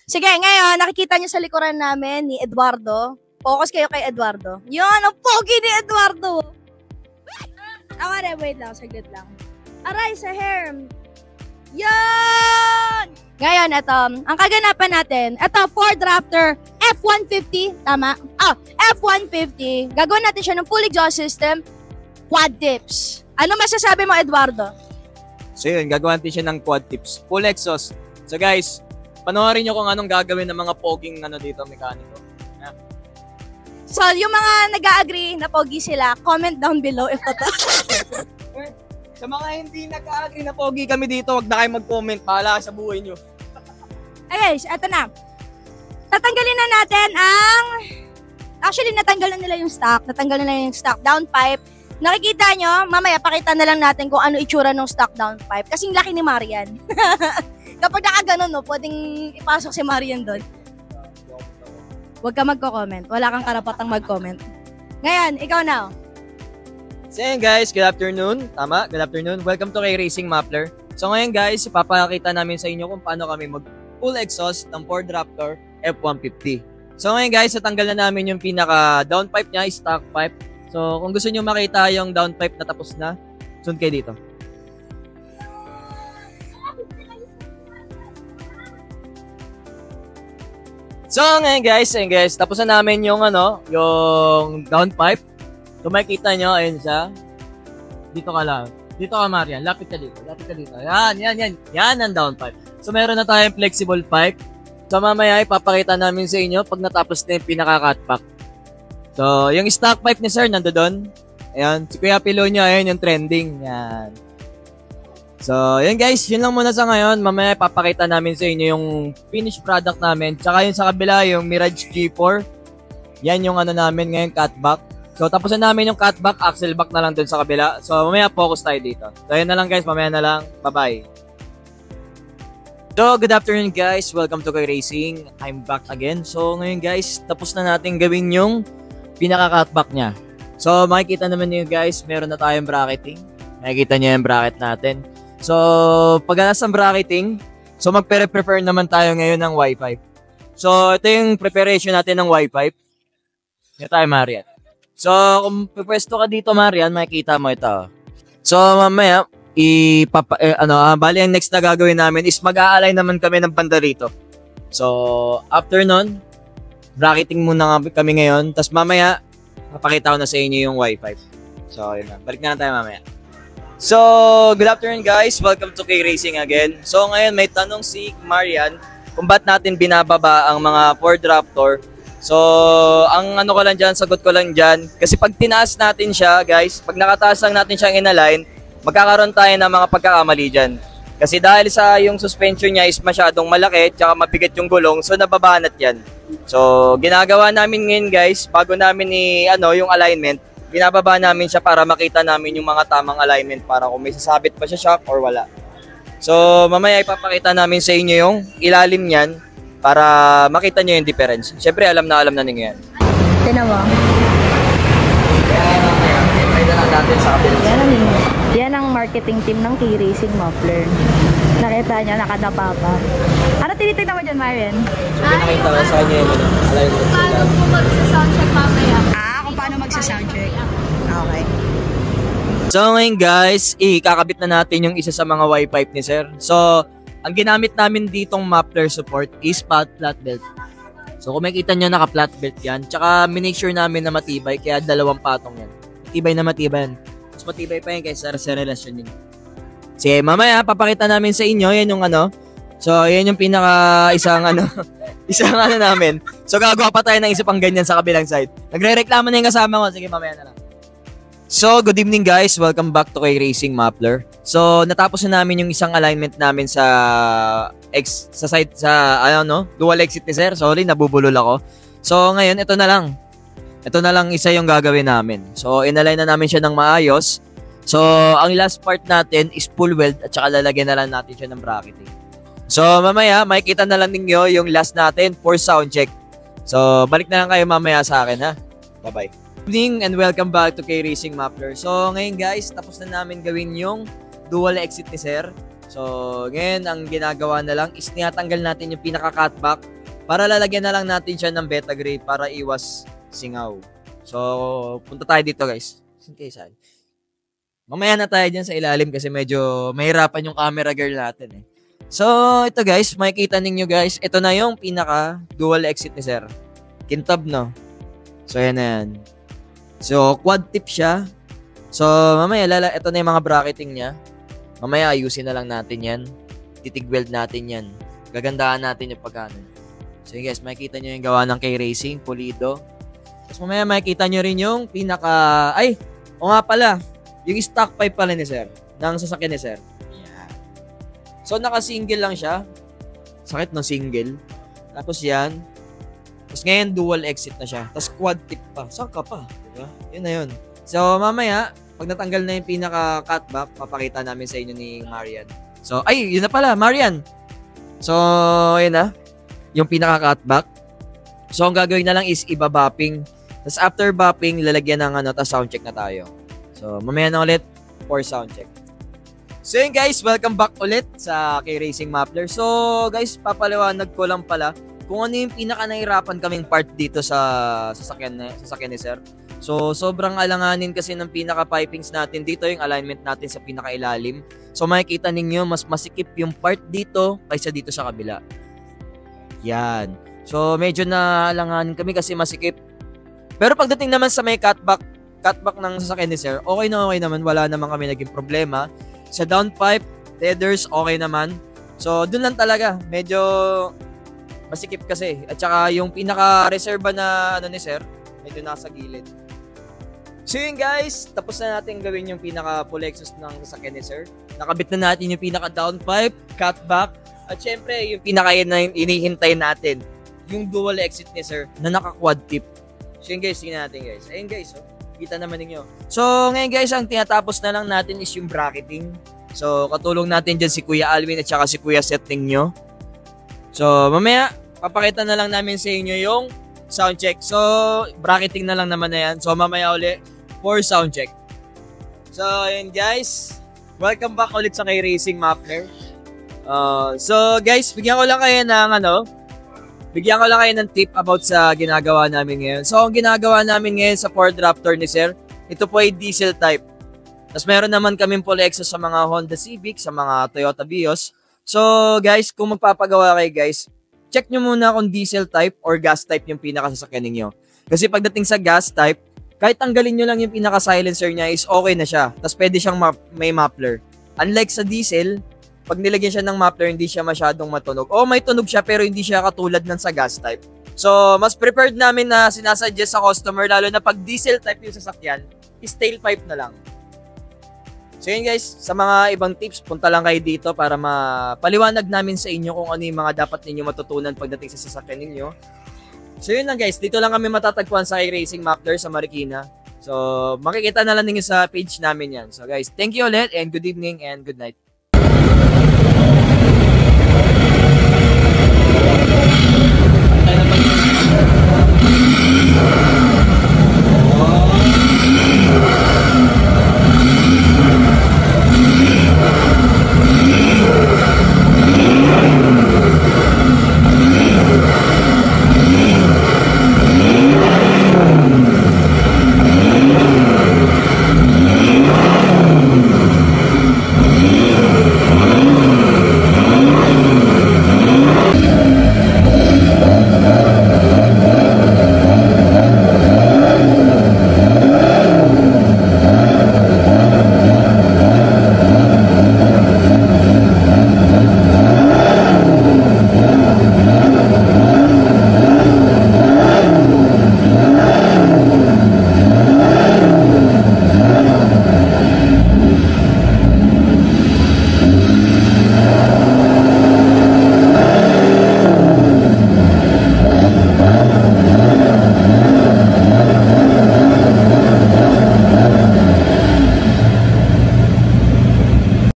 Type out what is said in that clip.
Sige, ngayon, nakikita niyo sa likuran namin ni Eduardo. Focus kayo kay Eduardo. Yun, ang pogi ni Eduardo. Wait lang, saglit lang. Aray, sa hair. Yan! Ngayon, ito, ang kaganapan natin, ito, Ford Raptor F-150, tama? F-150. Gagawin natin siya ng full exhaust system, quad tips. Ano masasabi mo, Eduardo? So yun, gagawa natin siya ng quad tips. Full exhaust. So guys, panoorin nyo kung anong gagawin ng mga poging dito, mekaniko. Yeah. So, yung mga nag-agree na pogi sila, comment down below if totoo. Sa mga hindi nag-agree na pogi kami dito, wag na kayo mag-comment. Bahala sa buhay nyo. Okay, eto na. Tatanggalin na natin ang... Actually, natanggal na nila yung stock. Natanggal na nila yung stock downpipe. Nakikita nyo, mamaya pakita na lang natin kung ano itsura ng stock downpipe. Kasing laki ni Marian. Kapag nakaganon, no, pwedeng ipasok si Marian doon. Huwag ka magko-comment. Wala kang karapatang mag-comment. Ngayon, ikaw na. So yun guys, good afternoon. Tama, good afternoon. Welcome to kay Racing Muffler. So ngayon guys, ipapakita namin sa inyo kung paano kami mag-full exhaust ng Ford Raptor F-150. So ngayon guys, natanggal na namin yung pinaka downpipe niya, stock pipe. So kung gusto niyo makita yung downpipe na tapos na, sunod kayo dito. So ngayon guys, tapos na namin yung yung downpipe. Kung makikita nyo, ayun siya. Dito ka lang. Dito ka, Marian. Lapit ka dito. Yan ang downpipe. So meron na tayong flexible pipe. So mamaya ipapakita namin sa inyo pag natapos na yung pinaka-cutback. So yung stock pipe ni sir nando doon. Ayan, si Kuya Pilonyo, ayun yung trending. Yan. So, yun guys, yun lang muna sa ngayon. Mamaya ipapakita namin sa inyo yung finished product namin. Tsaka yung sa kabila, yung Mirage G4. Yan yung namin ngayon, cutback. So, tapos na namin yung cutback, axle back na lang dun sa kabila. So, mamaya focus tayo dito. So, yun na lang guys, mamaya na lang. Bye-bye. So, good afternoon guys. Welcome to Kay Racing. I'm back again. So, ngayon guys, tapos na natin gawin yung pinaka-cutback niya. So, makikita naman niyo guys, meron na tayong bracketing. Makikita niyo yung bracket natin. So, pag nasa bracketing, so magpe-prefer naman tayo ngayon ng Y-pipe. So, ito yung preparation natin ng Y-pipe. Ito tayo, Marian. So, kung pupwesto ka dito, Marian, makikita mo ito. So, mamaya, bali ang next na gagawin namin is mag-a-align naman kami ng banda rito. So, after nun, bracketing muna kami ngayon. Tapos mamaya, papakita ko na sa inyo yung Y-pipe. So, yun na. Balik na tayo mamaya. So, good afternoon guys. Welcome to Kay Racing again. So, ngayon may tanong si Marian kung ba't natin binababa ang mga Ford Raptor. So, ang ko lang dyan, sagot ko lang dyan. Kasi pag tinaas natin siya, guys, pag nakataas lang natin siyang in-align, magkakaroon tayo ng mga pagkakamali dyan. Kasi dahil sa yung suspension niya is masyadong malaki, tsaka mabigat yung gulong, so nababanat yan. So, ginagawa namin ngayon guys, bago namin yung alignment, binababa namin siya para makita namin yung mga tamang alignment para kung may sasabit pa siya shock or wala. So, mamaya ipapakita namin sa inyo yung ilalim niyan para makita nyo yung difference. Siyempre, alam na ninyo yan. Tinawa. Yan ang marketing team ng Kay Racing Muffler. Nakita niya, nakadapa pa. Ano tinitignan mo dyan, Marian? Nakita ko sa kanya yung alignment. Paano po magsa-soundcheck mamaya? Kung paano magsa-soundcheck. Okay. So ngayon guys, kakabit na natin yung isa sa mga Y-pipe ni sir. So, ang ginamit namin ditong muffler support is flat belt. So kung makikita nyo, naka-flat belt yan. Tsaka minake sure namin na matibay, kaya dalawang patong yan. Matibay yan. Mas matibay pa yan kaysa sa relasyon nyo. Sige, mamaya papakita namin sa inyo, yan yung So, yan yung pinaka isang namin. So, gagawa pa tayo ng isa pang ganyan sa kabilang side. Nagre-reklamo na yung kasama ko. Sige, mamaya na lang. So, good evening guys. Welcome back to Kay Racing Muffler. So, natapos na namin yung isang alignment namin sa side dual exit ni sir. Sorry, nabubulol ako. So, ngayon, ito na lang. Ito na lang isa yung gagawin namin. So, inalign na namin siya ng maayos. So, ang last part natin is full weld at saka lalagyan na lang natin siya ng bracketing. So, mamaya, makikita na lang ninyo yung last natin for sound check. So, balik na lang kayo mamaya sa akin, ha? Bye-bye. Good evening and welcome back to Kay Racing Muffler. So, ngayon guys, tapos na namin gawin yung dual exit ni sir. So, ngayon, ang ginagawa na lang is tinatanggal natin yung pinaka-cutback para lalagyan na lang natin siya ng beta gray para iwas singaw. So, punta tayo dito guys. Saan? Mamaya na tayo dyan sa ilalim kasi medyo mahirapan yung camera girl natin eh. So, ito guys, makikita ninyo guys, ito na yung pinaka dual exit ni sir. Kintab, no? So, yan na yan. So, quad tip siya. So, mamaya, ito na yung mga bracketing niya. Mamaya, ayusin na lang natin yan. Titig-weld natin yan. Gagandaan natin yung pagkano. So, yun guys, makikita nyo yung gawa ng K-Racing, pulido. Tapos mamaya, makikita nyo rin yung pinaka, o nga pala, yung stock pipe pala ni sir, ng sasakyan ni sir. So, naka-single lang siya. Sakit ng single. Tapos yan. Tapos ngayon, dual exit na siya. Tapos quad tip pa. Saan ka pa? Diba? Yun na yun. So, mamaya, pag natanggal na yung pinaka-cutback, papakita namin sa inyo ni Marian. So, yun na pala, Marian. So, yun na. Yung pinaka-cutback. So, ang gagawin na lang is iba-bopping. Tapos after bopping, lalagyan ng tapos soundcheck na tayo. So, mamaya na ulit for soundcheck. So yun guys, welcome back ulit sa K-Racing Muffler. So guys, papaliwanag ko lang pala kung ano yung pinaka-nahirapan kaming part dito sa sasakyan ni sir. So sobrang alanganin kasi ng pinaka-pipings natin dito, yung alignment natin sa pinaka-ilalim. So makikita ninyo, mas masikip yung part dito kaysa dito sa kabila. Yan. So medyo naalanganin kami kasi masikip. Pero pagdating naman sa may cutback ng sasakyan ni sir, okay naman, wala naman kami naging problema. Sa downpipe, headers, okay naman. So, dun lang talaga. Medyo masikip kasi. At saka yung pinaka-reserva na ni sir, medyo nasa gilid. So yun guys, tapos na natin gawin yung pinaka-full exhaust ng sasakyan ni sir. Nakabit na natin yung pinaka-downpipe, cutback, at syempre yung pinaka-inihintay natin, yung dual exit ni sir na naka-quad tip. So yun guys, tingnan natin guys. Ayun guys, kita naman ninyo. So, ngayon guys, ang tinatapos na lang natin is yung bracketing. So, katulong natin dyan si Kuya Alvin at saka si Kuya Seth ninyo. So, mamaya, papakita na lang namin sa inyo yung soundcheck. So, bracketing na lang naman na yan. So, mamaya ulit for soundcheck. So, ayun guys. Welcome back ulit sa K-Racing Muffler. So, guys, bigyan ko lang kayo ng tip about sa ginagawa namin ngayon. So, ang ginagawa namin ngayon sa Ford Raptor ni sir, ito po ay diesel type. Tapos meron naman kaming full exhaust sa mga Honda Civic, sa mga Toyota Vios. So, guys, kung magpapagawa kayo guys, check nyo muna kung diesel type or gas type yung pinakasasakyan ninyo. Kasi pagdating sa gas type, kahit tanggalin nyo lang yung pinaka-silencer niya is okay na siya. Tapos pwede siyang may muffler. Unlike sa diesel, pag nilagyan siya ng muffler, hindi siya masyadong matunog. O may tunog siya pero hindi siya katulad ng sa gas type. So, mas preferred namin na sinasuggest sa customer, lalo na pag diesel type yung sasakyan, is tailpipe na lang. So yun guys, sa mga ibang tips, punta lang kayo dito para mapaliwanag namin sa inyo kung ano yung mga dapat ninyo matutunan pagdating sa sasakyan ninyo. So yun lang guys, dito lang kami matatagpuan sa K-Racing Muffler sa Marikina. So, makikita na lang ninyo sa page namin yan. So guys, thank you ulit and good evening and good night.